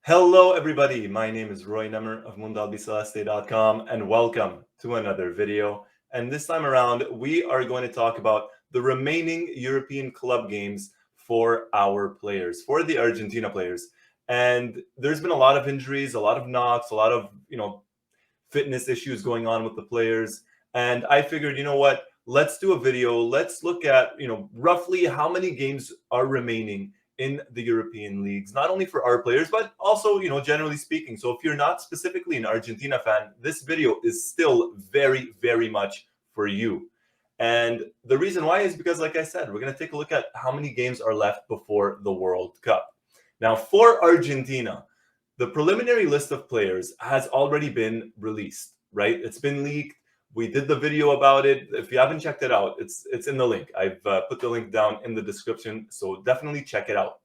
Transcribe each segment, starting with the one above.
Hello, everybody. My name is Roy Nemmer of MundalBiceleste.com, and welcome to another video. And this time around, we are going to talk about the remaining European club games for our players, for the Argentina players. And there's been a lot of injuries, a lot of knocks, a lot of fitness issues going on with the players. And I figured, you know what? Let's do a video. Let's look at roughly how many games are remaining in the European leagues, not only for our players, but also, generally speaking. So if you're not specifically an Argentina fan, this video is still very, very much for you. And the reason why is because, like I said, we're going to take a look at how many games are left before the World Cup. Now, for Argentina, the preliminary list of players has already been released, right? It's been leaked. We did the video about it. If you haven't checked it out, it's in the link. I've put the link down in the description, so definitely check it out.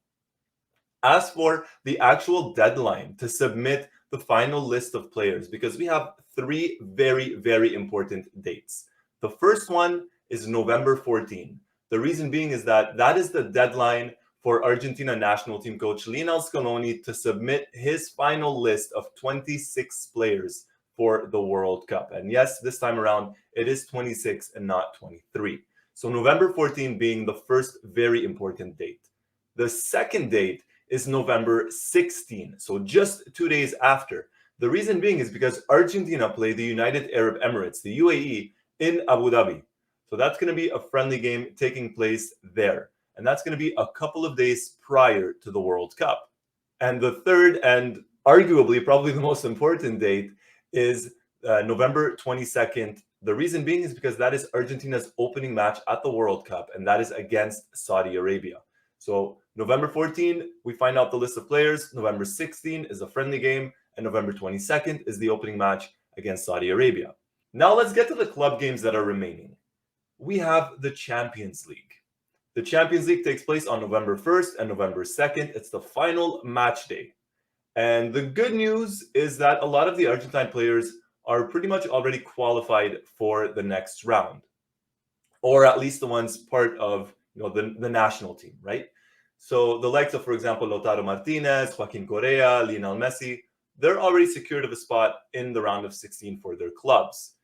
As for the actual deadline to submit the final list of players, because we have three very, very important dates. The first one is November 14. The reason being is that is the deadline for Argentina national team coach Lionel Scaloni to submit his final list of 26 players for the World Cup. And yes, this time around, it is 26 and not 23. So November 14 being the first very important date. The second date is November 16, so just 2 days after. The reason being is because Argentina play the United Arab Emirates, the UAE, in Abu Dhabi. So that's going to be a friendly game taking place there. And that's going to be a couple of days prior to the World Cup. And the third and arguably probably the most important date is November 22nd. The reason being is because that is Argentina's opening match at the World Cup, and that is against Saudi Arabia. So November 14, we find out the list of players. November 16 is a friendly game, and November 22nd is the opening match against Saudi Arabia. Now let's get to the club games that are remaining. We have the Champions League. The Champions League takes place on November 1st and November 2nd. It's the final match day. And the good news is that a lot of the Argentine players are pretty much already qualified for the next round, or at least the ones part of the national team, right? So the likes of, for example, Lautaro Martinez, Joaquin Correa, Lionel Messi, they're already secured of a spot in the round of 16 for their clubs.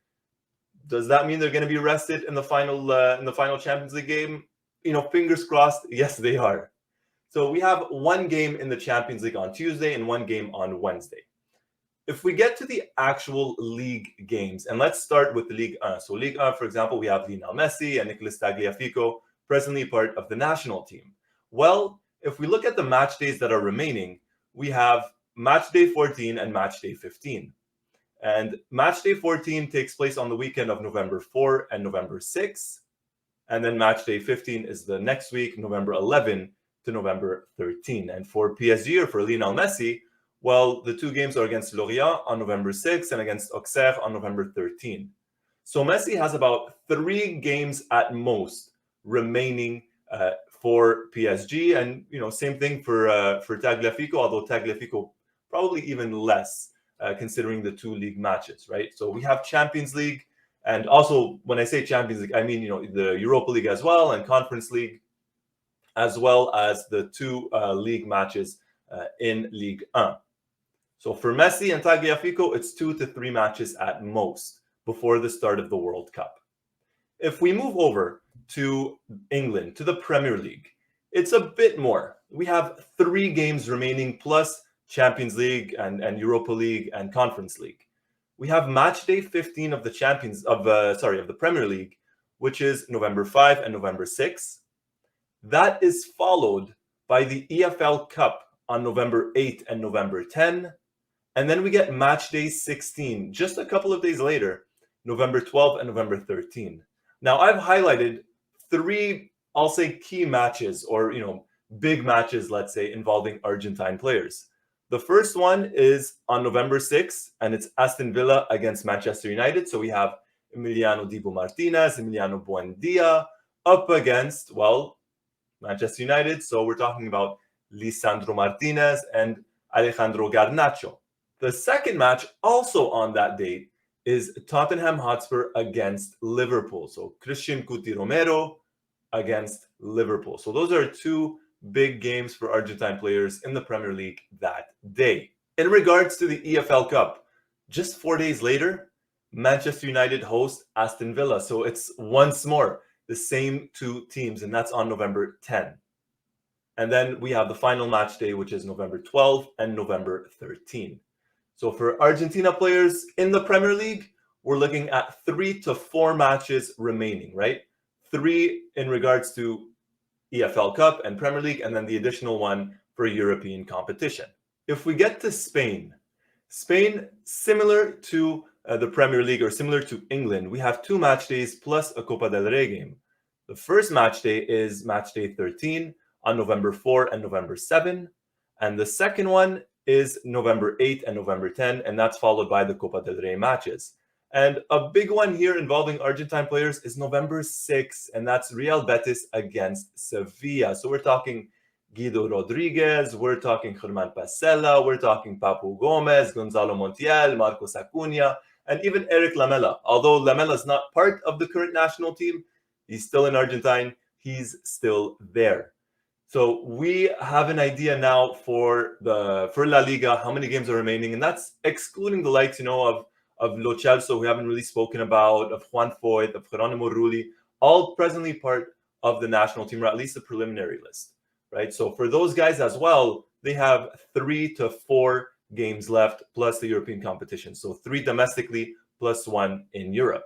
Does that mean they're going to be rested in the final Champions League game? Fingers crossed. Yes, they are. So we have one game in the Champions League on Tuesday and one game on Wednesday. If we get to the actual league games, and let's start with the Ligue 1. So Ligue 1, for example, we have Lionel Messi and Nicolas Tagliafico, presently part of the national team. Well, if we look at the match days that are remaining, we have match day 14 and match day 15. And match day 14 takes place on the weekend of November 4 and November 6. And then match day 15 is the next week, November 11 to November 13. And for PSG or for Lionel Messi, well, the two games are against Lorient on November 6 and against Auxerre on November 13. So Messi has about 3 games at most remaining for PSG, and same thing for Tagliafico, although Tagliafico probably even less considering the 2 league matches, right? So we have Champions League, and also when I say Champions League, I mean the Europa League as well, and Conference League, as well as the 2 league matches in Ligue 1. So for Messi and Tagliafico, it's 2 to 3 matches at most before the start of the World Cup. If we move over to England, to the Premier League, it's a bit more. We have 3 games remaining plus Champions League and Europa League and Conference League. We have match day 15 of the Premier League, which is November 5 and November 6. That is followed by the EFL Cup on November 8 and November 10. And then we get match day 16, just a couple of days later, November 12 and November 13. Now, I've highlighted 3, I'll say, key matches or, big matches, let's say, involving Argentine players. The first one is on November 6th, and it's Aston Villa against Manchester United. So we have Emiliano Dibu Martinez, Emiliano Buendia up against, Manchester United. So we're talking about Lisandro Martinez and Alejandro Garnacho. The second match, also on that date, is Tottenham Hotspur against Liverpool. So Christian Cuti Romero against Liverpool. So those are 2 big games for Argentine players in the Premier League that day. In regards to the EFL Cup, just 4 days later, Manchester United host Aston Villa. So it's once more the same two teams, and that's on November 10. And then we have the final match day, which is November 12 and November 13. So for Argentina players in the Premier League, we're looking at 3 to 4 matches remaining, right? 3 in regards to EFL Cup and Premier League, and then the additional one for European competition. If we get to Spain, similar to the Premier League or similar to England, we have 2 match days plus a Copa del Rey game. The first match day is match day 13 on November 4 and November 7. And the second one is November 8 and November 10, and that's followed by the Copa del Rey matches. And a big one here involving Argentine players is November 6, and that's Real Betis against Sevilla. So we're talking Guido Rodriguez, we're talking Germán Pasella, we're talking Papu Gomez, Gonzalo Montiel, Marcos Acuna, and even Eric Lamela. Although Lamela is not part of the current national team, he's still in Argentine, he's still there. So we have an idea now for La Liga, how many games are remaining, and that's excluding the likes, of Lo Celso, we haven't really spoken about, of Juan Foyth, of Geronimo Rulli, all presently part of the national team, or at least the preliminary list, right? So for those guys as well, they have 3 to 4 games left, plus the European competition. So 3 domestically, plus 1 in Europe.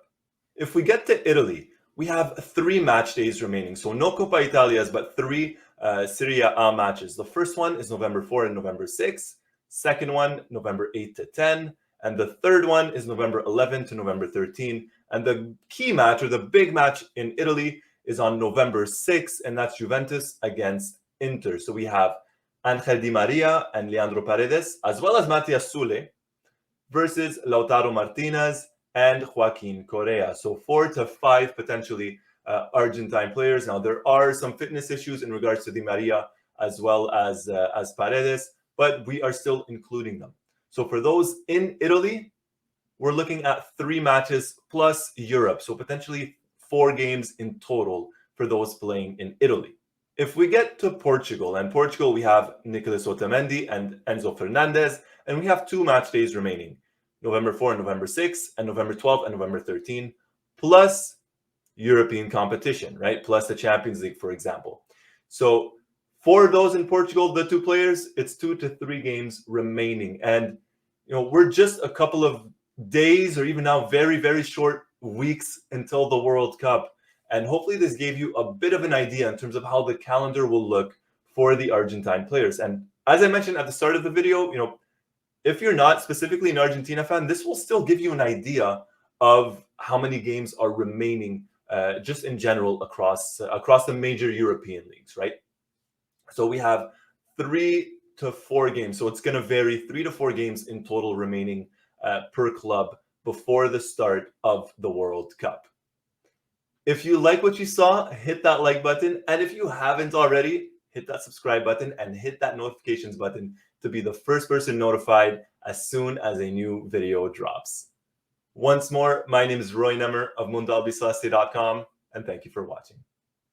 If we get to Italy, we have 3 match days remaining. So no Coppa Italias, but 3 Serie A matches. The first one is November 4 and November 6. Second one, November 8 to 10. And the third one is November 11 to November 13. And the key match, or the big match in Italy, is on November 6, and that's Juventus against Inter. So we have Angel Di Maria and Leandro Paredes, as well as Matias Sule, versus Lautaro Martinez and Joaquin Correa. So 4 to 5 potentially Argentine players. Now, there are some fitness issues in regards to Di Maria as well as Paredes, but we are still including them. So for those in Italy, we're looking at 3 matches plus Europe. So potentially 4 games in total for those playing in Italy. If we get to Portugal, we have Nicolas Otamendi and Enzo Fernandez, and we have 2 match days remaining, November 4 and November 6, and November 12 and November 13, plus European competition, right? Plus the Champions League, for example. So for those in Portugal, the 2 players, it's 2 to 3 games remaining. And, we're just a couple of days, or even now very, very short weeks until the World Cup. And hopefully this gave you a bit of an idea in terms of how the calendar will look for the Argentine players. And as I mentioned at the start of the video, if you're not specifically an Argentina fan, this will still give you an idea of how many games are remaining just in general across the major European leagues, right? So we have 3 to 4 games. So it's going to vary, 3 to 4 games in total remaining per club before the start of the World Cup. If you like what you saw, hit that like button. And if you haven't already, hit that subscribe button and hit that notifications button to be the first person notified as soon as a new video drops. Once more, my name is Roy Nemmer of MundalBiceleste.com, and thank you for watching.